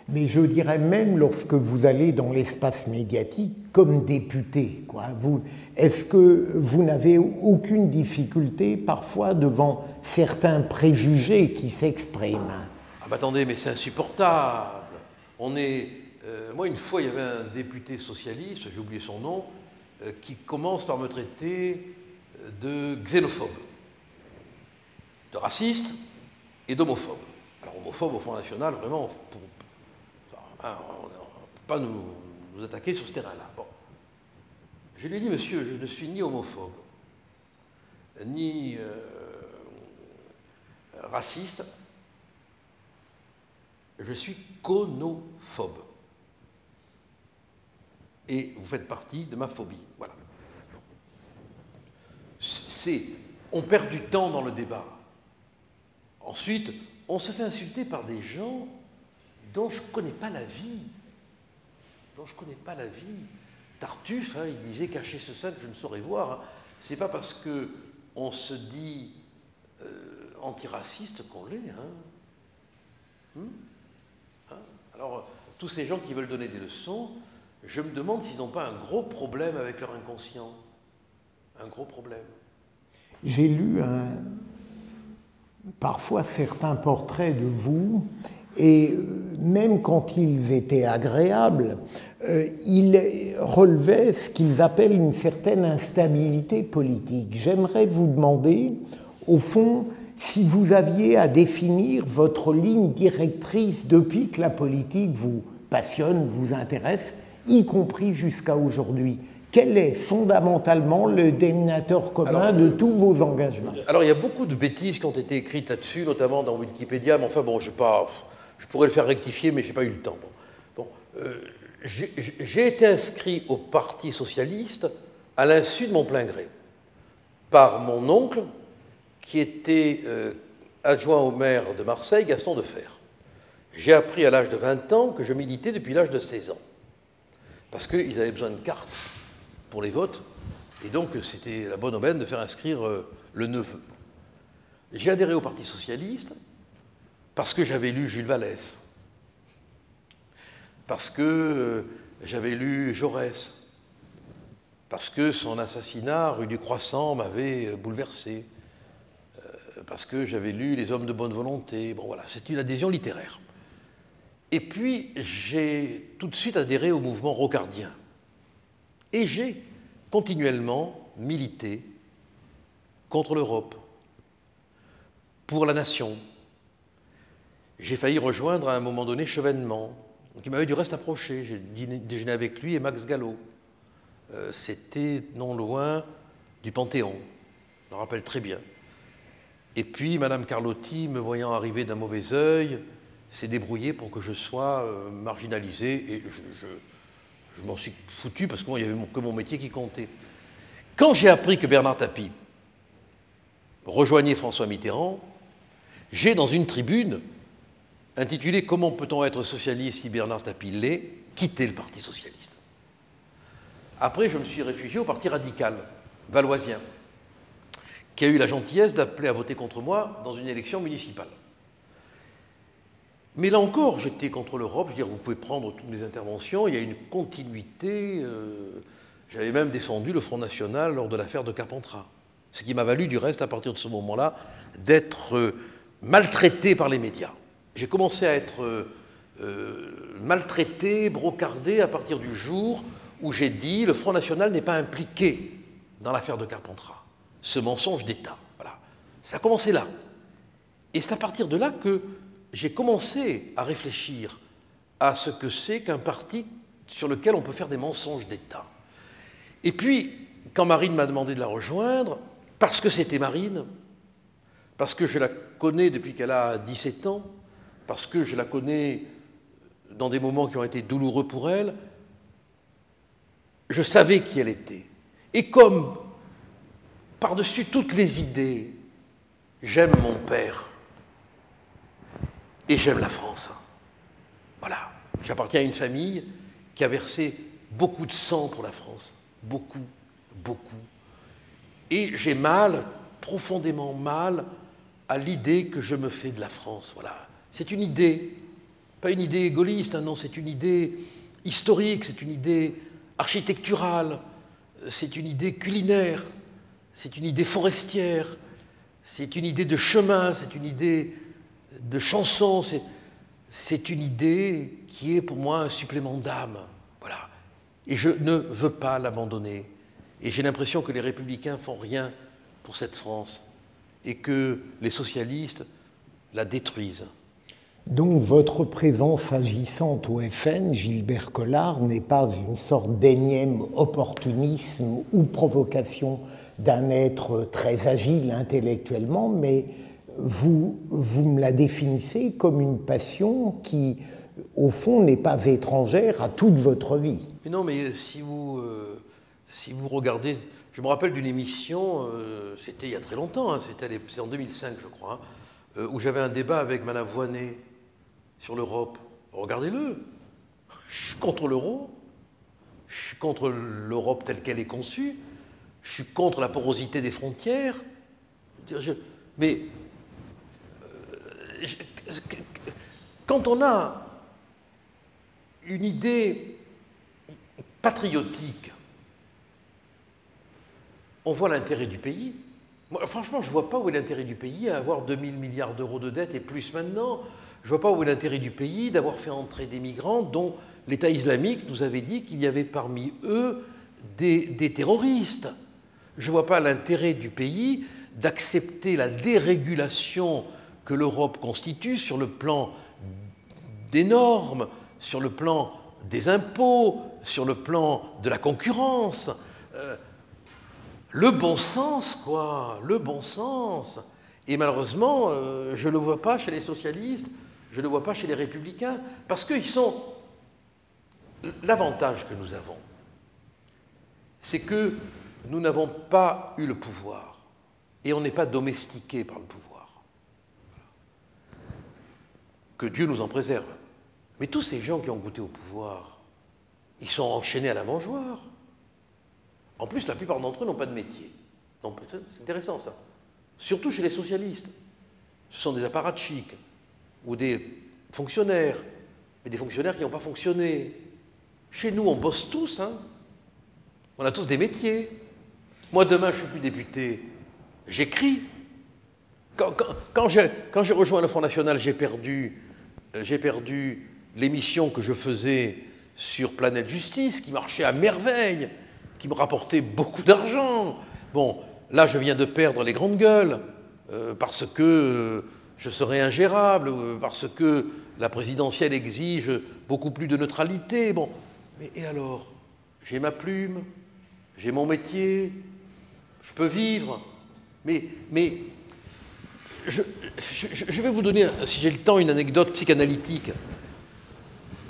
Mais je dirais même lorsque vous allez dans l'espace médiatique comme député, quoi, est-ce que vous n'avez aucune difficulté parfois devant certains préjugés qui s'expriment? Ah bah attendez, mais c'est insupportable. Moi, une fois, il y avait un député socialiste, j'ai oublié son nom, qui commence par me traiter de xénophobe, de raciste et d'homophobe. Alors, homophobe au Front National, vraiment, on ne peut pas nous attaquer sur ce terrain-là. Bon. Je lui ai dit, monsieur, je ne suis ni homophobe, ni raciste, je suis conophobe. Et vous faites partie de ma phobie. Voilà. On perd du temps dans le débat. Ensuite, on se fait insulter par des gens dont je ne connais pas la vie. Tartuffe, hein, il disait « cacher ce sein que je ne saurais voir hein. ». Ce n'est pas parce qu'on se dit antiraciste qu'on l'est. Alors, tous ces gens qui veulent donner des leçons, je me demande s'ils n'ont pas un gros problème avec leur inconscient. Un gros problème. J'ai lu parfois certains portraits de vous, et même quand ils étaient agréables, ils relevaient ce qu'ils appellent une certaine instabilité politique. J'aimerais vous demander, au fond, si vous aviez à définir votre ligne directrice depuis que la politique vous passionne, vous intéresse, y compris jusqu'à aujourd'hui. Quel est fondamentalement le dénominateur commun de tous vos engagements? Alors, il y a beaucoup de bêtises qui ont été écrites là-dessus, notamment dans Wikipédia, mais enfin, bon, je pourrais le faire rectifier, mais je n'ai pas eu le temps. J'ai été inscrit au Parti socialiste à l'insu de mon plein gré, par mon oncle, qui était adjoint au maire de Marseille, Gaston Defferre. J'ai appris à l'âge de 20 ans que je militais depuis l'âge de 16 ans, parce qu'ils avaient besoin de cartes pour les votes, et donc c'était la bonne aubaine de faire inscrire le neveu. J'ai adhéré au Parti socialiste parce que j'avais lu Jules Vallès, parce que j'avais lu Jaurès, parce que son assassinat, rue du Croissant, m'avait bouleversé, parce que j'avais lu Les Hommes de bonne volonté. Bon voilà, c'est une adhésion littéraire. Et puis, j'ai tout de suite adhéré au mouvement rocardien. Et j'ai continuellement milité contre l'Europe, pour la nation. J'ai failli rejoindre à un moment donné Chevènement, qui m'avait du reste approché. J'ai déjeuné avec lui et Max Gallo. C'était non loin du Panthéon. Je me rappelle très bien. Et puis, Madame Carlotti, me voyant arriver d'un mauvais œil, s'est débrouillée pour que je sois marginalisé. Et je m'en suis foutu parce que moi, il n'y avait que mon métier qui comptait. Quand j'ai appris que Bernard Tapie rejoignait François Mitterrand, j'ai, dans une tribune intitulée « Comment peut-on être socialiste si Bernard Tapie l'est ?», quitté le Parti socialiste. Après, je me suis réfugié au Parti radical, valoisien, qui a eu la gentillesse d'appeler à voter contre moi dans une élection municipale. Mais là encore, j'étais contre l'Europe. Je veux dire, vous pouvez prendre toutes mes interventions, il y a une continuité. J'avais même défendu le Front National lors de l'affaire de Carpentras. Ce qui m'a valu, du reste, à partir de ce moment-là, d'être maltraité par les médias. J'ai commencé à être maltraité, brocardé, à partir du jour où j'ai dit « le Front National n'est pas impliqué dans l'affaire de Carpentras ». Ce mensonge d'État. Voilà. Ça a commencé là. Et c'est à partir de là que j'ai commencé à réfléchir à ce que c'est qu'un parti sur lequel on peut faire des mensonges d'État. Et puis, quand Marine m'a demandé de la rejoindre, parce que c'était Marine, parce que je la connais depuis qu'elle a 17 ans, parce que je la connais dans des moments qui ont été douloureux pour elle, je savais qui elle était. Et comme, par-dessus toutes les idées, j'aime mon père et j'aime la France. Voilà. J'appartiens à une famille qui a versé beaucoup de sang pour la France. Beaucoup, beaucoup. Et j'ai mal, profondément mal, à l'idée que je me fais de la France. Voilà. C'est une idée, pas une idée gaulliste, hein, non, c'est une idée historique, c'est une idée architecturale, c'est une idée culinaire, c'est une idée forestière, c'est une idée de chemin, c'est une idée de chanson, c'est une idée qui est pour moi un supplément d'âme. Voilà. Et je ne veux pas l'abandonner. Et j'ai l'impression que les républicains ne font rien pour cette France et que les socialistes la détruisent. Donc votre présence agissante au FN, Gilbert Collard, n'est pas une sorte d'énième opportunisme ou provocation d'un être très agile intellectuellement, mais vous me la définissez comme une passion qui, au fond, n'est pas étrangère à toute votre vie. Mais non, mais si vous regardez... Je me rappelle d'une émission, c'était il y a très longtemps, hein, c'est en 2005 je crois, hein, où j'avais un débat avec Madame Voynet sur l'Europe. Regardez-le. Je suis contre l'euro, je suis contre l'Europe telle qu'elle est conçue, je suis contre la porosité des frontières. Mais quand on a une idée patriotique, on voit l'intérêt du pays. Moi, franchement, je ne vois pas où est l'intérêt du pays à avoir 2000 milliards d'euros de dette et plus maintenant. Je ne vois pas où est l'intérêt du pays d'avoir fait entrer des migrants dont l'État islamique nous avait dit qu'il y avait parmi eux des terroristes. Je ne vois pas l'intérêt du pays d'accepter la dérégulation que l'Europe constitue sur le plan des normes, sur le plan des impôts, sur le plan de la concurrence. Le bon sens, quoi, le bon sens. Et malheureusement, je ne le vois pas chez les socialistes, je ne le vois pas chez les républicains, parce qu'ils sont... L'avantage que nous avons, c'est que nous n'avons pas eu le pouvoir, et on n'est pas domestiqué par le pouvoir. Que Dieu nous en préserve. Mais tous ces gens qui ont goûté au pouvoir, ils sont enchaînés à la mangeoire. En plus, la plupart d'entre eux n'ont pas de métier. C'est intéressant, ça. Surtout chez les socialistes. Ce sont des apparatchiks ou des fonctionnaires, mais des fonctionnaires qui n'ont pas fonctionné. Chez nous, on bosse tous, hein. On a tous des métiers. Moi, demain, je ne suis plus député. J'écris. Quand j'ai rejoint le Front National, j'ai perdu l'émission que je faisais sur Planète Justice, qui marchait à merveille, qui me rapportait beaucoup d'argent. Bon, là, je viens de perdre les grandes gueules, parce que je serai ingérable, parce que la présidentielle exige beaucoup plus de neutralité. Bon, mais et alors? J'ai ma plume, j'ai mon métier, je peux vivre, mais je vais vous donner, si j'ai le temps, une anecdote psychanalytique.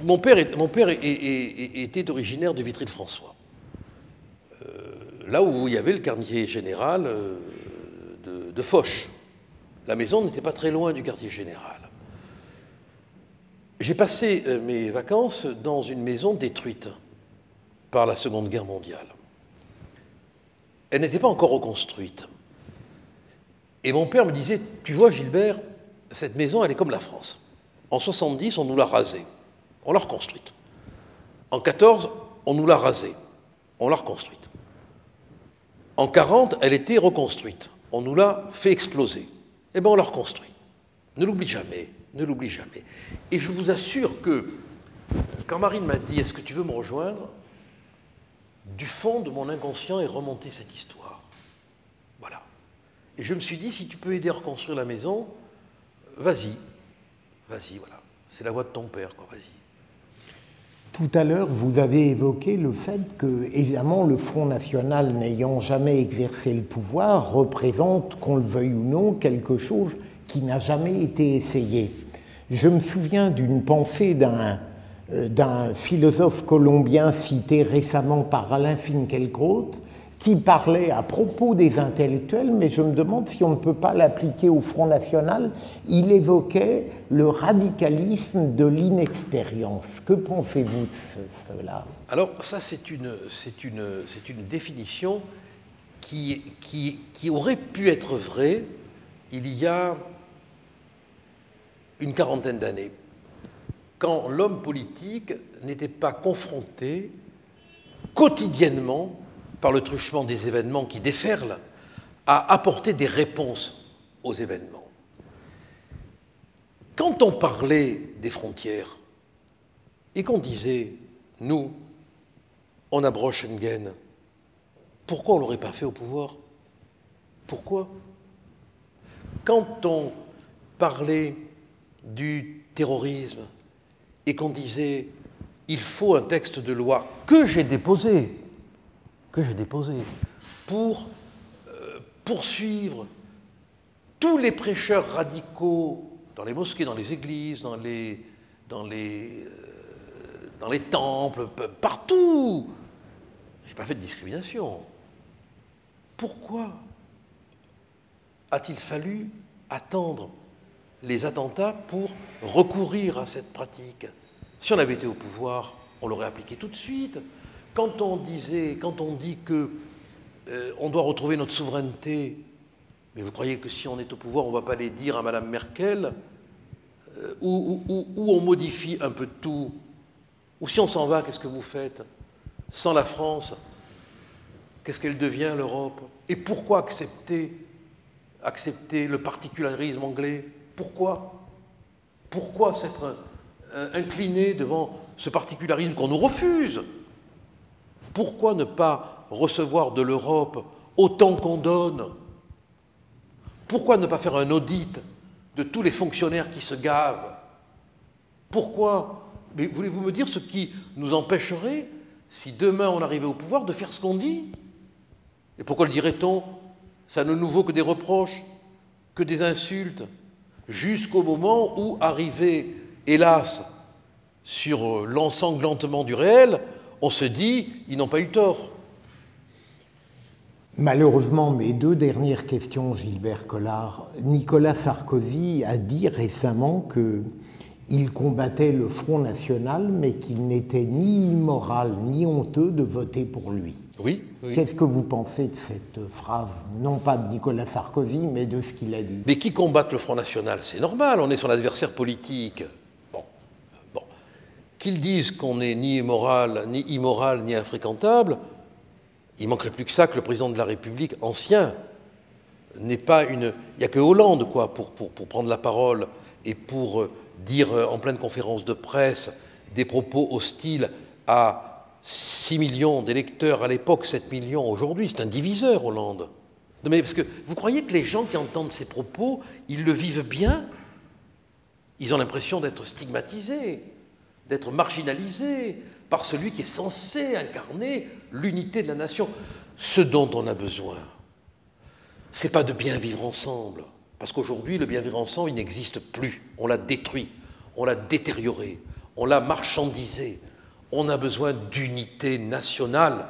Mon père était originaire de Vitry-le-François, là où il y avait le quartier général de Foch. La maison n'était pas très loin du quartier général. J'ai passé mes vacances dans une maison détruite par la Seconde Guerre mondiale. Elle n'était pas encore reconstruite. Et mon père me disait, tu vois Gilbert, cette maison, elle est comme la France. En 70, on nous l'a rasée. On l'a reconstruite. En 14, on nous l'a rasée. On l'a reconstruite. En 40, elle était reconstruite. On nous l'a fait exploser. Eh bien, on l'a reconstruit. Ne l'oublie jamais, ne l'oublie jamais. Et je vous assure que, quand Marine m'a dit « Est-ce que tu veux me rejoindre ?», du fond de mon inconscient est remontée cette histoire. Voilà. Et je me suis dit, si tu peux aider à reconstruire la maison, vas-y. Vas-y, voilà. C'est la voix de ton père, quoi, vas-y. Tout à l'heure, vous avez évoqué le fait que, évidemment, le Front National, n'ayant jamais exercé le pouvoir, représente, qu'on le veuille ou non, quelque chose qui n'a jamais été essayé. Je me souviens d'une pensée d'un d'un philosophe colombien cité récemment par Alain Finkielkraut, qui parlait à propos des intellectuels, mais je me demande si on ne peut pas l'appliquer au Front National. Il évoquait le radicalisme de l'inexpérience. Que pensez-vous de cela? Alors ça, c'est une définition qui aurait pu être vraie il y a une quarantaine d'années, quand l'homme politique n'était pas confronté quotidiennement, par le truchement des événements qui déferlent, à apporter des réponses aux événements. Quand on parlait des frontières et qu'on disait « nous, on abroge Schengen », pourquoi on ne l'aurait pas fait au pouvoir? Pourquoi? Quand on parlait du terrorisme et qu'on disait « il faut un texte de loi que j'ai déposé pour poursuivre tous les prêcheurs radicaux dans les mosquées, dans les églises, dans les temples, partout. Je n'ai pas fait de discrimination. Pourquoi a-t-il fallu attendre les attentats pour recourir à cette pratique? Si on avait été au pouvoir, on l'aurait appliqué tout de suite. Quand on dit que on doit retrouver notre souveraineté, mais vous croyez que si on est au pouvoir, on ne va pas aller dire à Madame Merkel, ou on modifie un peu tout, ou si on s'en va, qu'est-ce que vous faites? Sans la France, qu'est-ce qu'elle devient, l'Europe? Et pourquoi accepter le particularisme anglais? Pourquoi s'être incliné devant ce particularisme qu'on nous refuse? Pourquoi ne pas recevoir de l'Europe autant qu'on donne? Pourquoi ne pas faire un audit de tous les fonctionnaires qui se gavent? Pourquoi? Mais voulez-vous me dire ce qui nous empêcherait, si demain on arrivait au pouvoir, de faire ce qu'on dit? Et pourquoi le dirait-on? Ça ne nous vaut que des reproches, que des insultes, jusqu'au moment où, arrivé, hélas, sur l'ensanglantement du réel, on se dit, ils n'ont pas eu tort. Malheureusement, mes deux dernières questions, Gilbert Collard. Nicolas Sarkozy a dit récemment qu'il combattait le Front National, mais qu'il n'était ni immoral ni honteux de voter pour lui. Oui. Qu'est-ce que vous pensez de cette phrase? Non pas de Nicolas Sarkozy, mais de ce qu'il a dit. Mais qui combatte le Front National? C'est normal, on est son adversaire politique. Bon. Qu'ils disent qu'on n'est ni immoral, ni infréquentable, il ne manquerait plus que ça que le président de la République ancien n'est pas une... Il n'y a que Hollande, quoi, pour prendre la parole et pour dire en pleine conférence de presse des propos hostiles à 6 millions d'électeurs à l'époque, 7 millions aujourd'hui. C'est un diviseur, Hollande. Non, mais parce que vous croyez que les gens qui entendent ces propos, ils le vivent bien? Ils ont l'impression d'être stigmatisés, d'être marginalisés par celui qui est censé incarner l'unité de la nation. Ce dont on a besoin, ce n'est pas de bien vivre ensemble, parce qu'aujourd'hui, le bien vivre ensemble, il n'existe plus. On l'a détruit, on l'a détérioré, on l'a marchandisé. On a besoin d'unité nationale,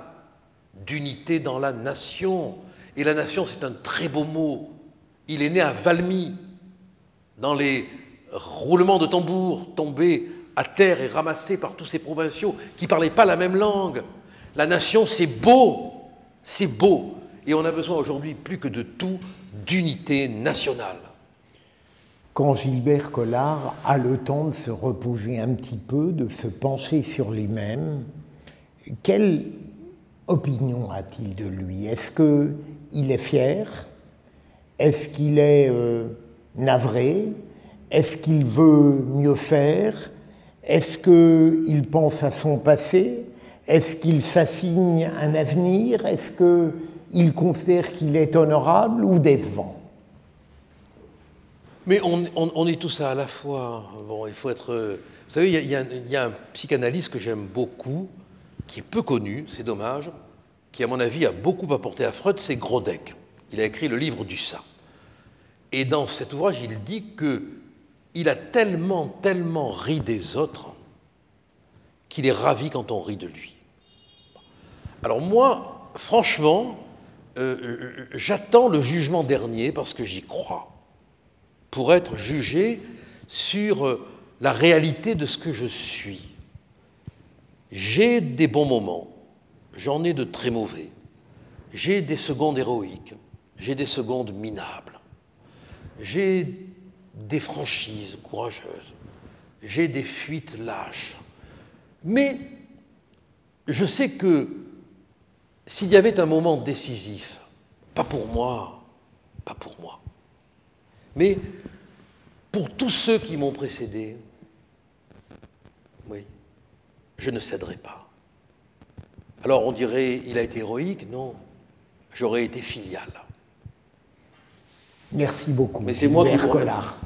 d'unité dans la nation. Et la nation, c'est un très beau mot. Il est né à Valmy, dans les roulements de tambour tombés à terre et ramassés par tous ces provinciaux qui ne parlaient pas la même langue. La nation, c'est beau, c'est beau. Et on a besoin aujourd'hui, plus que de tout, d'unité nationale. Quand Gilbert Collard a le temps de se reposer un petit peu, de se pencher sur lui-même, quelle opinion a-t-il de lui? Est-ce qu'il est fier? Est-ce qu'il est navré? Est-ce qu'il veut mieux faire? Est-ce qu'il pense à son passé? Est-ce qu'il s'assigne un avenir? Est-ce qu'il considère qu'il est honorable ou décevant? Mais on est tout ça à la fois. Bon, il faut être... Vous savez, il y a un psychanalyste que j'aime beaucoup, qui est peu connu, c'est dommage, qui, à mon avis, a beaucoup apporté à Freud, c'est Grodek. Il a écrit le livre du ça. Et dans cet ouvrage, il dit qu'il a tellement ri des autres qu'il est ravi quand on rit de lui. Alors moi, franchement, j'attends le jugement dernier parce que j'y crois, pour être jugé sur la réalité de ce que je suis. J'ai des bons moments, j'en ai de très mauvais. J'ai des secondes héroïques, j'ai des secondes minables. J'ai des franchises courageuses, j'ai des fuites lâches. Mais je sais que s'il y avait un moment décisif, pas pour moi, mais pour tous ceux qui m'ont précédé, oui, je ne céderai pas. Alors on dirait, il a été héroïque, non, j'aurais été filial. Merci beaucoup. Mais c'est moi qui Collard.